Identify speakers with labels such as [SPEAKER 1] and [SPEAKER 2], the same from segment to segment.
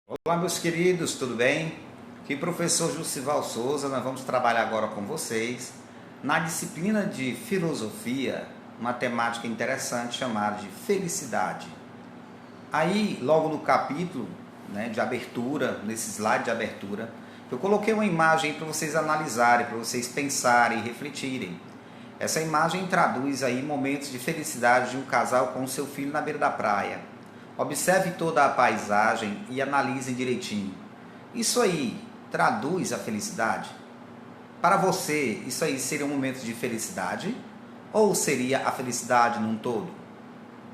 [SPEAKER 1] Olá, meus queridos, tudo bem? Aqui, professor Jussival Souza, nós vamos trabalhar agora com vocês na disciplina de filosofia, uma temática interessante chamada de felicidade. Aí, logo no capítulo, de abertura, nesse slide de abertura, eu coloquei uma imagem para vocês analisarem, para vocês pensarem e refletirem. Essa imagem traduz aí momentos de felicidade de um casal com o seu filho na beira da praia. Observe toda a paisagem e analisem direitinho. Isso aí traduz a felicidade? Para você, isso aí seria um momento de felicidade? Ou seria a felicidade num todo?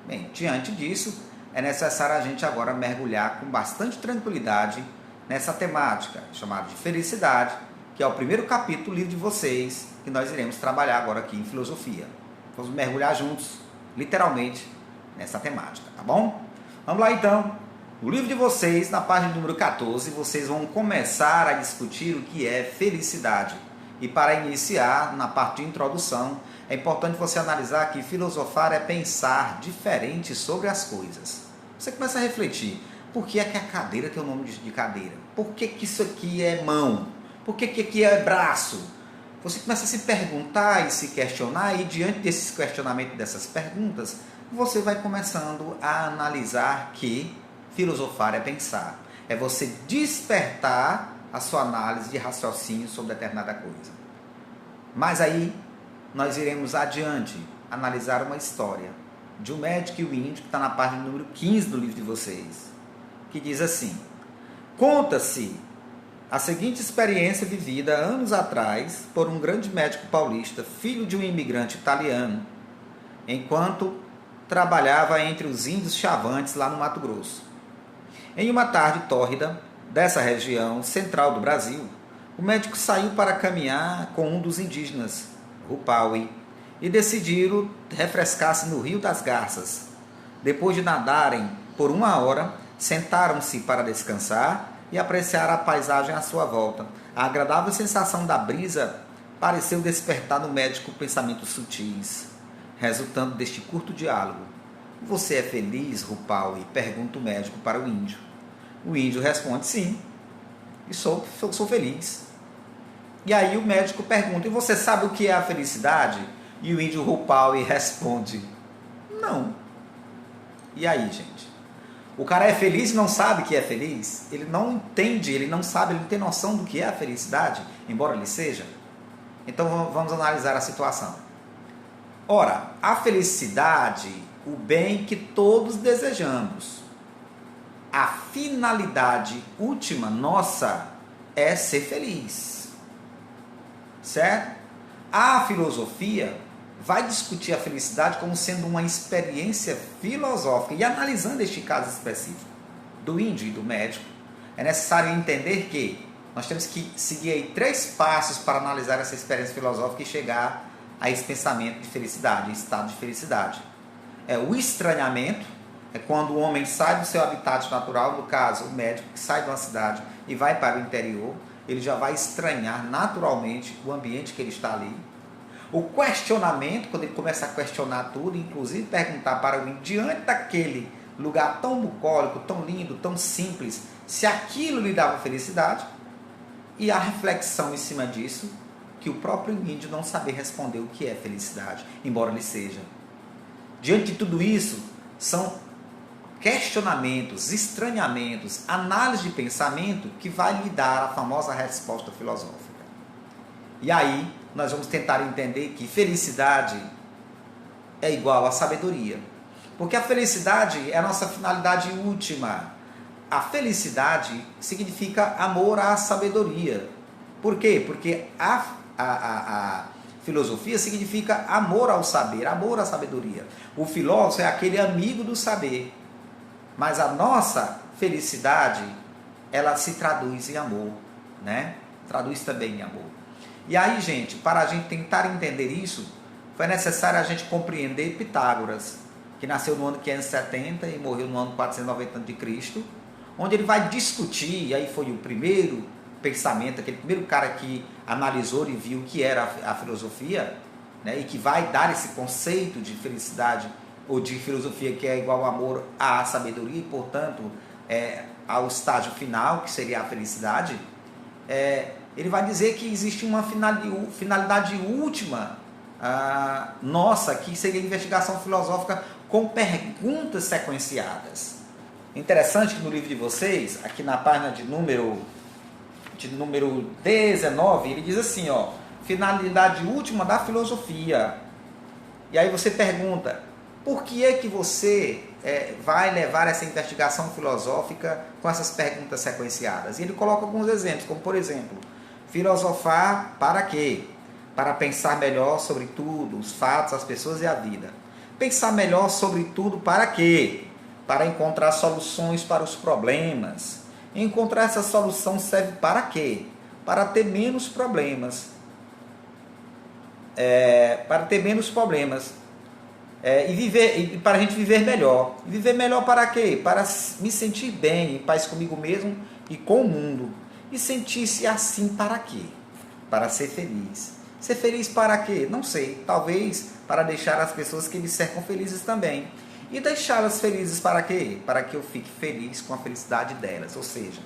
[SPEAKER 1] Bem, diante disso, é necessário a gente agora mergulhar com bastante tranquilidade nessa temática chamada de felicidade, que é o primeiro capítulo do livro de vocês, que nós iremos trabalhar agora aqui em filosofia. Vamos mergulhar juntos, literalmente, nessa temática, tá bom? Vamos lá então. No livro de vocês, na página número 14, vocês vão começar a discutir o que é felicidade. E para iniciar, na parte de introdução, é importante você analisar que filosofar é pensar diferente sobre as coisas. Você começa a refletir. Por que é que a cadeira tem o nome de cadeira? Por que isso aqui é mão? Por que aqui é braço? Você começa a se perguntar e se questionar, e diante desses questionamentos, dessas perguntas, você vai começando a analisar que filosofar é pensar. É você despertar a sua análise de raciocínio sobre determinada coisa. Mas aí, nós iremos adiante analisar uma história de um médico e o índio, que está na página número 15 do livro de vocês, que diz assim: conta-se a seguinte experiência vivida anos atrás por um grande médico paulista, filho de um imigrante italiano, enquanto trabalhava entre os índios chavantes lá no Mato Grosso. Em uma tarde tórrida dessa região central do Brasil, o médico saiu para caminhar com um dos indígenas, Rupaui, e decidiram refrescar-se no Rio das Garças. Depois de nadarem por 1 hora, sentaram-se para descansar e apreciar a paisagem à sua volta. A agradável sensação da brisa pareceu despertar no médico pensamentos sutis, resultando deste curto diálogo. Você é feliz, Rupaui? Pergunta o médico para o índio. O índio responde: sim, e sou feliz. E aí o médico pergunta: e você sabe o que é a felicidade? E o índio Rupaui responde: não. E aí, gente? O cara é feliz e não sabe que é feliz? Ele não entende, ele não sabe, ele não tem noção do que é a felicidade, embora ele seja? Então vamos analisar a situação. Ora, a felicidade, o bem que todos desejamos. A finalidade última nossa é ser feliz. Certo? A filosofia vai discutir a felicidade como sendo uma experiência filosófica. E analisando este caso específico do índio e do médico, é necessário entender que nós temos que seguir aí 3 passos para analisar essa experiência filosófica e chegar a esse pensamento de felicidade, estado de felicidade. É o estranhamento, é quando o homem sai do seu habitat natural, no caso, o médico que sai de uma cidade e vai para o interior, ele já vai estranhar naturalmente o ambiente que ele está ali. O questionamento, quando ele começa a questionar tudo, inclusive perguntar para o índio, diante daquele lugar tão bucólico, tão lindo, tão simples, se aquilo lhe dava felicidade, e a reflexão em cima disso, que o próprio índio não saber responder o que é felicidade, embora ele seja. Diante de tudo isso, são questionamentos, estranhamentos, análise de pensamento que vai lhe dar a famosa resposta filosófica. E aí, nós vamos tentar entender que felicidade é igual a sabedoria. Porque a felicidade é a nossa finalidade última. A felicidade significa amor à sabedoria. Por quê? Porque a filosofia significa amor ao saber, amor à sabedoria. O filósofo é aquele amigo do saber. Mas a nossa felicidade, ela se traduz em amor, né? Traduz também em amor. E aí, gente, para a gente tentar entender isso, foi necessário a gente compreender Pitágoras, que nasceu no ano 570 e morreu no ano 490 a.C., onde ele vai discutir, e aí foi o primeiro pensamento, aquele primeiro cara que analisou e viu o que era a filosofia, né, e que vai dar esse conceito de felicidade, ou de filosofia que é igual ao amor à sabedoria, e, portanto, ao estágio final, que seria a felicidade, ele vai dizer que existe uma finalidade última nossa, que seria a investigação filosófica com perguntas sequenciadas. Interessante que no livro de vocês, aqui na página de número 19, ele diz assim, finalidade última da filosofia. E aí você pergunta, por que é que você vai levar essa investigação filosófica com essas perguntas sequenciadas? E ele coloca alguns exemplos, como por exemplo, filosofar para quê? Para pensar melhor sobre tudo, os fatos, as pessoas e a vida. Pensar melhor sobre tudo para quê? Para encontrar soluções para os problemas. Encontrar essa solução serve para quê? Para ter menos problemas. Para ter menos problemas. E para a gente viver melhor. Viver melhor para quê? Para me sentir bem, em paz comigo mesmo e com o mundo. E sentir-se assim para quê? Para ser feliz. Ser feliz para quê? Não sei. Talvez para deixar as pessoas que me cercam felizes também. E deixá-las felizes para quê? Para que eu fique feliz com a felicidade delas. Ou seja,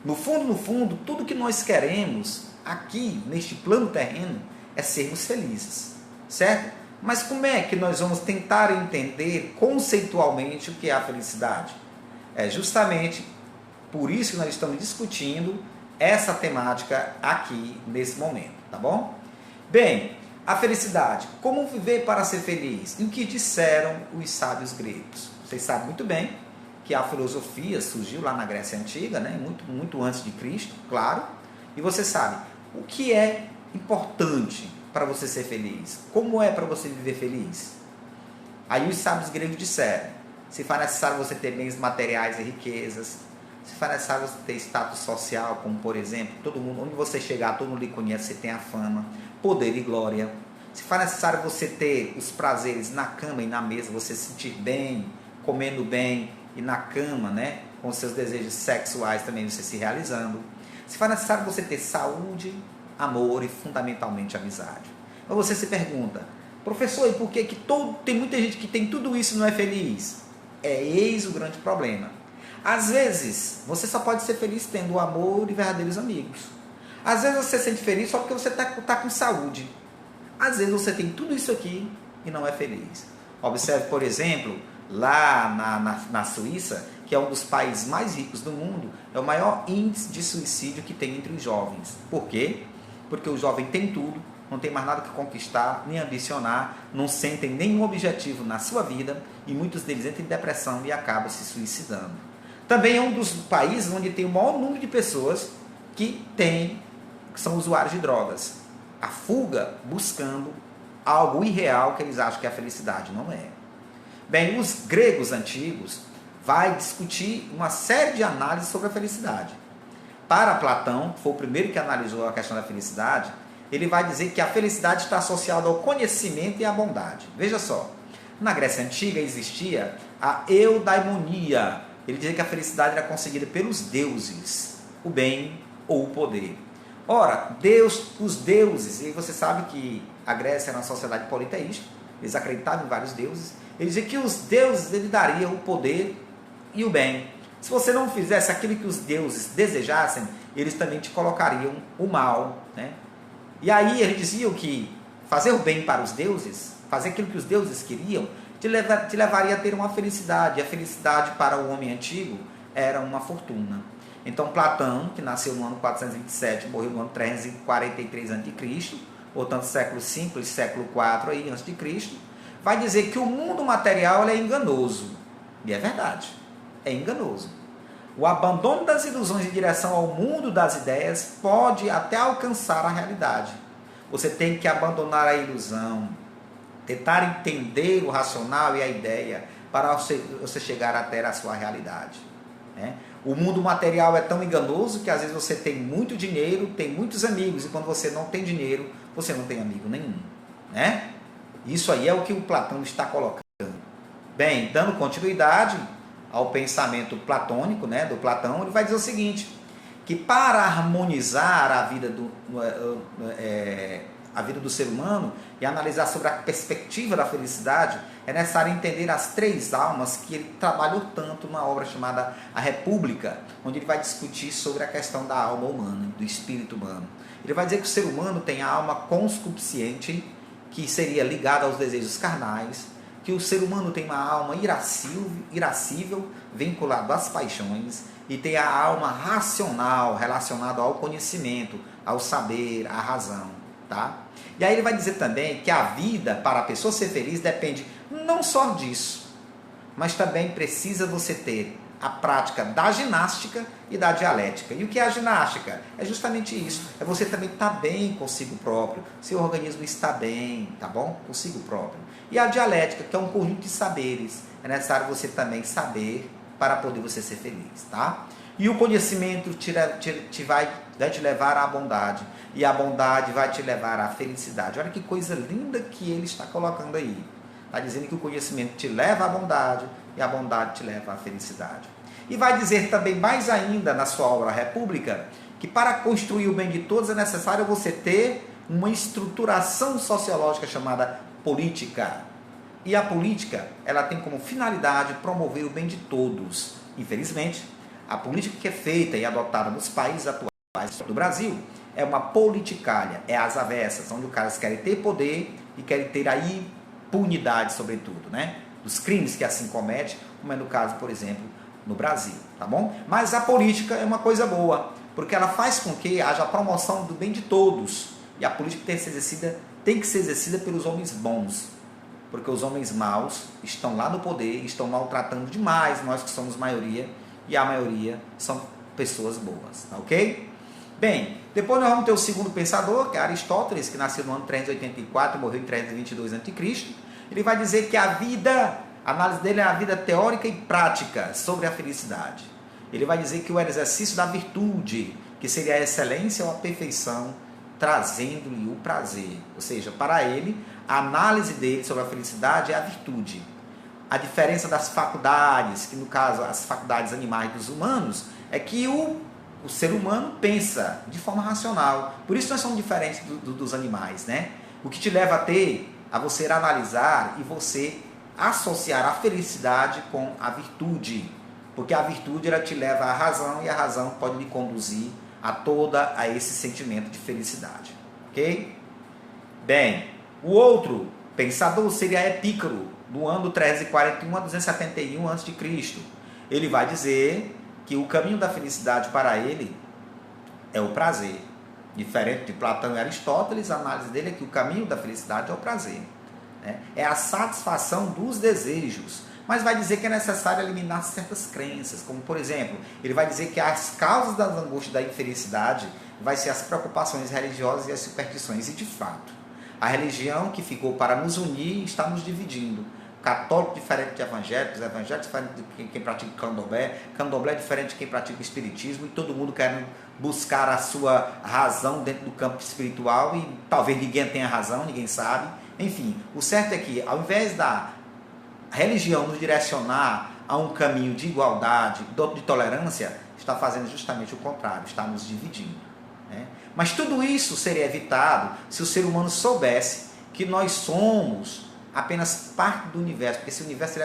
[SPEAKER 1] no fundo, tudo que nós queremos aqui, neste plano terreno, é sermos felizes. Certo? Mas como é que nós vamos tentar entender conceitualmente o que é a felicidade? É justamente por isso que nós estamos discutindo essa temática aqui nesse momento, tá bom? Bem, a felicidade. Como viver para ser feliz? E o que disseram os sábios gregos? Vocês sabem muito bem que a filosofia surgiu lá na Grécia Antiga, né? muito antes de Cristo, claro. E você sabe o que é importante para você ser feliz? Como é para você viver feliz? Aí os sábios gregos disseram, se for necessário você ter bens materiais e riquezas, se for necessário você ter status social, como por exemplo, todo mundo, onde você chegar, todo mundo lhe conhece, você tem a fama, poder e glória. Se for necessário você ter os prazeres na cama e na mesa, você se sentir bem, comendo bem e na cama, né, com seus desejos sexuais também você se realizando. Se for necessário você ter saúde, amor e fundamentalmente amizade. Então você se pergunta, professor, e por que tem muita gente que tem tudo isso e não é feliz? Eis o grande problema. Às vezes, você só pode ser feliz tendo amor e verdadeiros amigos. Às vezes você se sente feliz só porque você está com saúde. Às vezes você tem tudo isso aqui e não é feliz. Observe, por exemplo, lá na Suíça, que é um dos países mais ricos do mundo, é o maior índice de suicídio que tem entre os jovens. Por quê? Porque o jovem tem tudo, não tem mais nada que conquistar, nem ambicionar, não sentem nenhum objetivo na sua vida e muitos deles entram em depressão e acabam se suicidando. Também é um dos países onde tem o maior número de pessoas que são usuários de drogas. A fuga buscando algo irreal que eles acham que é a felicidade, não é. Bem, os gregos antigos vai discutir uma série de análises sobre a felicidade. Para Platão, que foi o primeiro que analisou a questão da felicidade, ele vai dizer que a felicidade está associada ao conhecimento e à bondade. Veja só, na Grécia Antiga existia a eudaimonia. Ele dizia que a felicidade era conseguida pelos deuses, o bem ou o poder. Ora, os deuses, e você sabe que a Grécia era uma sociedade politeísta, eles acreditavam em vários deuses, ele dizia que os deuses lhe dariam o poder e o bem. Se você não fizesse aquilo que os deuses desejassem, eles também te colocariam o mal, né? E aí eles diziam que fazer o bem para os deuses, fazer aquilo que os deuses queriam, te levaria a ter uma felicidade. E a felicidade para o homem antigo era uma fortuna. Então Platão, que nasceu no ano 427, morreu no ano 343 a.C., portanto século V e século IV aí, a.C., vai dizer que o mundo material é enganoso. E é verdade, é enganoso. O abandono das ilusões em direção ao mundo das ideias pode até alcançar a realidade. Você tem que abandonar a ilusão, tentar entender o racional e a ideia para você chegar até a sua realidade, né? O mundo material é tão enganoso que às vezes você tem muito dinheiro, tem muitos amigos, e quando você não tem dinheiro, você não tem amigo nenhum, né? Isso aí é o que o Platão está colocando. Bem, dando continuidade ao pensamento platônico, né, do Platão, ele vai dizer o seguinte, que para harmonizar a a vida do ser humano e analisar sobre a perspectiva da felicidade, é necessário entender as três almas que ele trabalhou tanto numa obra chamada A República, onde ele vai discutir sobre a questão da alma humana, do espírito humano. Ele vai dizer que o ser humano tem a alma conscupiscente, que seria ligada aos desejos carnais, que o ser humano tem uma alma irascível, vinculada às paixões, e tem a alma racional, relacionada ao conhecimento, ao saber, à razão, tá? E aí ele vai dizer também que a vida, para a pessoa ser feliz, depende não só disso, mas também precisa você ter a prática da ginástica e da dialética. E o que é a ginástica? É justamente isso. É você também estar bem consigo próprio. Seu organismo está bem, tá bom? Consigo próprio. E a dialética, que é um conjunto de saberes. É necessário você também saber para poder você ser feliz, tá? E o conhecimento vai te levar à bondade. E a bondade vai te levar à felicidade. Olha que coisa linda que ele está colocando aí. Está dizendo que o conhecimento te leva à bondade e a bondade te leva à felicidade. E vai dizer também mais ainda na sua obra República, que para construir o bem de todos é necessário você ter uma estruturação sociológica chamada política. E a política, ela tem como finalidade promover o bem de todos. Infelizmente, a política que é feita e adotada nos países atuais do Brasil é uma politicalha, é as avessas, onde os caras querem ter poder e querem ter aí impunidade, sobretudo, né? Dos crimes que assim comete, como é no caso, por exemplo, no Brasil, tá bom? Mas a política é uma coisa boa, porque ela faz com que haja a promoção do bem de todos, e a política tem que ser exercida pelos homens bons, porque os homens maus estão lá no poder, estão maltratando demais nós que somos maioria, e a maioria são pessoas boas, tá ok? Bem, depois nós vamos ter o segundo pensador, que é Aristóteles, que nasceu no ano 384 e morreu em 322 a.C. Ele vai dizer que a vida, a análise dele é a vida teórica e prática sobre a felicidade. Ele vai dizer que o exercício da virtude, que seria a excelência ou a perfeição, trazendo-lhe o prazer. Ou seja, para ele, a análise dele sobre a felicidade é a virtude. A diferença das faculdades, que no caso as faculdades animais dos humanos, é que o ser humano pensa de forma racional. Por isso nós somos diferentes dos animais, né? O que te leva a você analisar e você associar a felicidade com a virtude. Porque a virtude ela te leva à razão e a razão pode lhe conduzir a esse sentimento de felicidade. Ok? Bem, o outro pensador seria Epícoro, do ano 341 a 271 a.C. Ele vai dizer que o caminho da felicidade para ele é o prazer. Diferente de Platão e Aristóteles, a análise dele é que o caminho da felicidade é o prazer. Né? É a satisfação dos desejos. Mas vai dizer que é necessário eliminar certas crenças, como por exemplo, ele vai dizer que as causas das angústias da infelicidade vai ser as preocupações religiosas e as superstições. E de fato, a religião que ficou para nos unir está nos dividindo. Católico diferente de evangélicos, evangélicos diferente de quem pratica candomblé, candomblé diferente de quem pratica espiritismo, e todo mundo querendo buscar a sua razão dentro do campo espiritual, e talvez ninguém tenha razão, ninguém sabe. Enfim, o certo é que ao invés da religião nos direcionar a um caminho de igualdade, de tolerância, está fazendo justamente o contrário, está nos dividindo. Né? Mas tudo isso seria evitado se o ser humano soubesse que nós somos apenas parte do universo, porque esse universo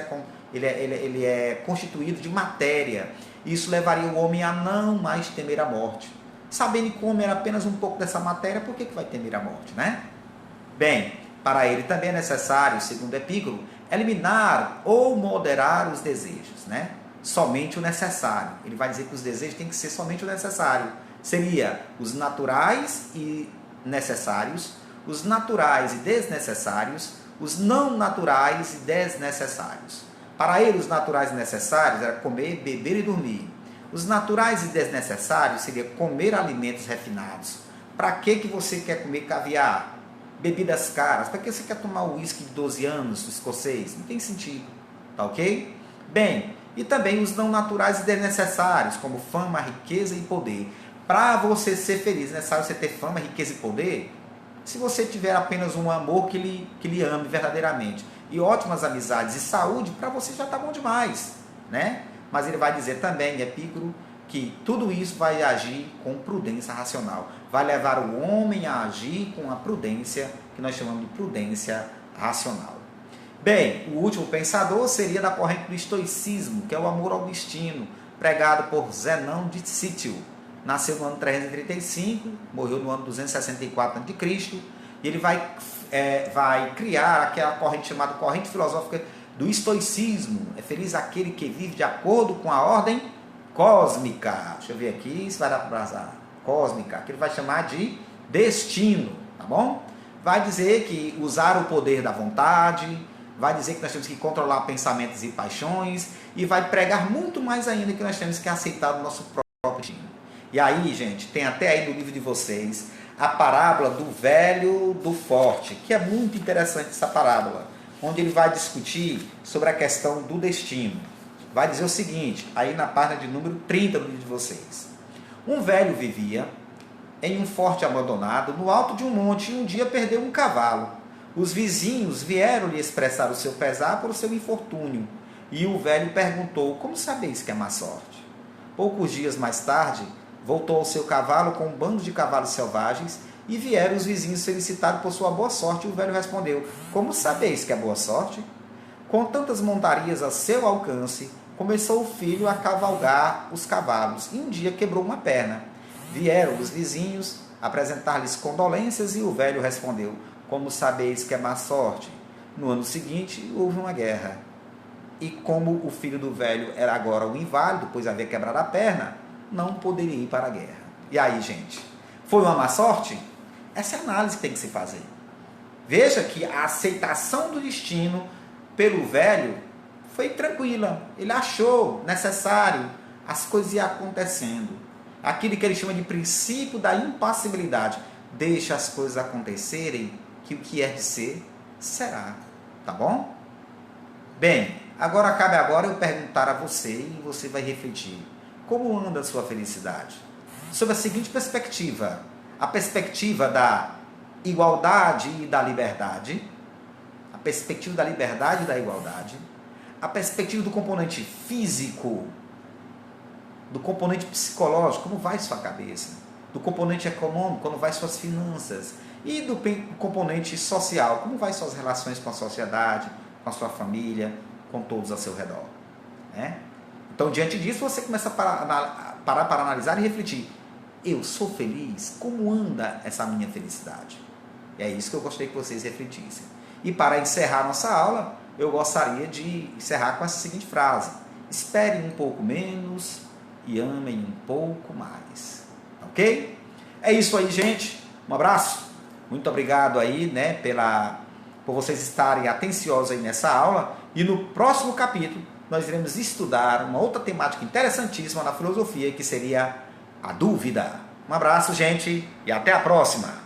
[SPEAKER 1] ele é constituído de matéria, e isso levaria o homem a não mais temer a morte. Sabendo que o homem era apenas um pouco dessa matéria, por que vai temer a morte, né? Bem, para ele também é necessário, segundo Epícoro, eliminar ou moderar os desejos, né? Somente o necessário. Ele vai dizer que os desejos têm que ser somente o necessário. Seria os naturais e necessários, os naturais e desnecessários, os não naturais e desnecessários. Para ele, os naturais e necessários era comer, beber e dormir. Os naturais e desnecessários seria comer alimentos refinados. Para que você quer comer caviar? Bebidas caras? Para que você quer tomar uísque de 12 anos, escocês? Não tem sentido. Tá ok? Bem, e também os não naturais e desnecessários, como fama, riqueza e poder. Para você ser feliz, é necessário você ter fama, riqueza e poder? Se você tiver apenas um amor que lhe ame verdadeiramente e ótimas amizades e saúde, para você já está bom demais, né? Mas ele vai dizer também, Epícoro, que tudo isso vai agir com prudência racional. Vai levar o homem a agir com a prudência, que nós chamamos de prudência racional. Bem, o último pensador seria da corrente do estoicismo, que é o amor ao destino, pregado por Zenão de Cítio. Nasceu no ano 335, morreu no ano 264 a.C., e ele vai criar aquela corrente chamada corrente filosófica do estoicismo. É feliz aquele que vive de acordo com a ordem cósmica. Deixa eu ver aqui, se vai dar para azar. Cósmica, que ele vai chamar de destino, tá bom? Vai dizer que usar o poder da vontade, vai dizer que nós temos que controlar pensamentos e paixões, e vai pregar muito mais ainda que nós temos que aceitar o nosso próprio destino. E aí, gente, tem até aí no livro de vocês a parábola do velho do forte, que é muito interessante essa parábola, onde ele vai discutir sobre a questão do destino. Vai dizer o seguinte, aí na página de número 30 do livro de vocês. Um velho vivia em um forte abandonado, no alto de um monte, e um dia perdeu um cavalo. Os vizinhos vieram lhe expressar o seu pesar por seu infortúnio, e o velho perguntou, como sabeis que é má sorte? Poucos dias mais tarde, voltou ao seu cavalo com um bando de cavalos selvagens, e vieram os vizinhos felicitar por sua boa sorte, e o velho respondeu, como sabeis que é boa sorte? Com tantas montarias a seu alcance, começou o filho a cavalgar os cavalos, e um dia quebrou uma perna. Vieram os vizinhos apresentar-lhes condolências, e o velho respondeu, como sabeis que é má sorte? No ano seguinte, houve uma guerra. E como o filho do velho era agora um inválido, pois havia quebrado a perna, não poderia ir para a guerra. E aí, gente, foi uma má sorte? Essa é a análise que tem que se fazer. Veja que a aceitação do destino pelo velho foi tranquila. Ele achou necessário, as coisas iam acontecendo. Aquilo que ele chama de princípio da impassibilidade. Deixa as coisas acontecerem, que o que é de ser, será. Tá bom? Bem, cabe agora eu perguntar a você, e você vai refletir. Como anda a sua felicidade? Sob a seguinte perspectiva, a perspectiva da igualdade e da liberdade, a perspectiva da liberdade e da igualdade, a perspectiva do componente físico, do componente psicológico, como vai sua cabeça, do componente econômico, como vai suas finanças, e do componente social, como vai suas relações com a sociedade, com a sua família, com todos ao seu redor. Né? Então, diante disso, você começa a parar para analisar e refletir. Eu sou feliz? Como anda essa minha felicidade? E é isso que eu gostaria que vocês refletissem. E para encerrar nossa aula, eu gostaria de encerrar com essa seguinte frase. Esperem um pouco menos e amem um pouco mais. Ok? É isso aí, gente. Um abraço. Muito obrigado aí, né, por vocês estarem atenciosos aí nessa aula. E no próximo capítulo, nós iremos estudar uma outra temática interessantíssima na filosofia, que seria a dúvida. Um abraço, gente, e até a próxima!